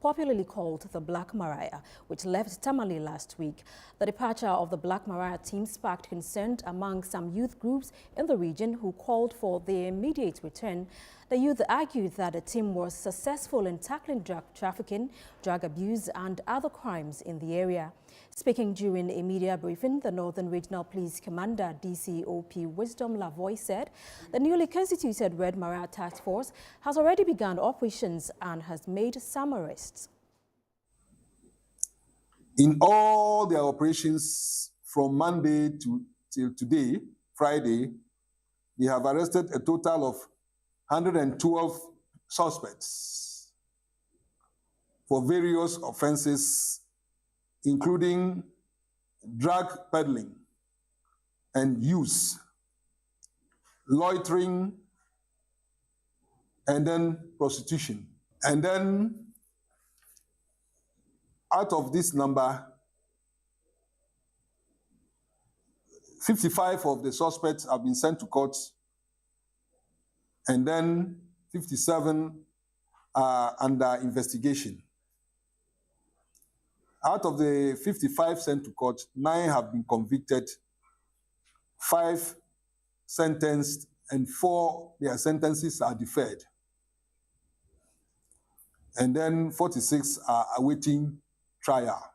popularly called the Black Maria, which left Tamale last week. The departure of the Black Maria team sparked concern among some youth groups in the region who called for their immediate return. The youth argued that the team was successful in tackling drug trafficking, drug abuse and other crimes in the area. Speaking during a media briefing, the Northern Regional Police Commander DCOP Wisdom Lavoy said the newly constituted Red Maria Task Force has already begun operations and has made some arrests. In all their operations from Monday till today, Friday, they have arrested a total of 112 suspects for various offenses, including drug peddling and use, loitering, and then prostitution. And then out of this number, 55 of the suspects have been sent to court, and then 57 are under investigation. Out of the 55 sent to court, 9 have been convicted, 5 sentenced, and 4, their sentences are deferred. And then 46 are awaiting trial.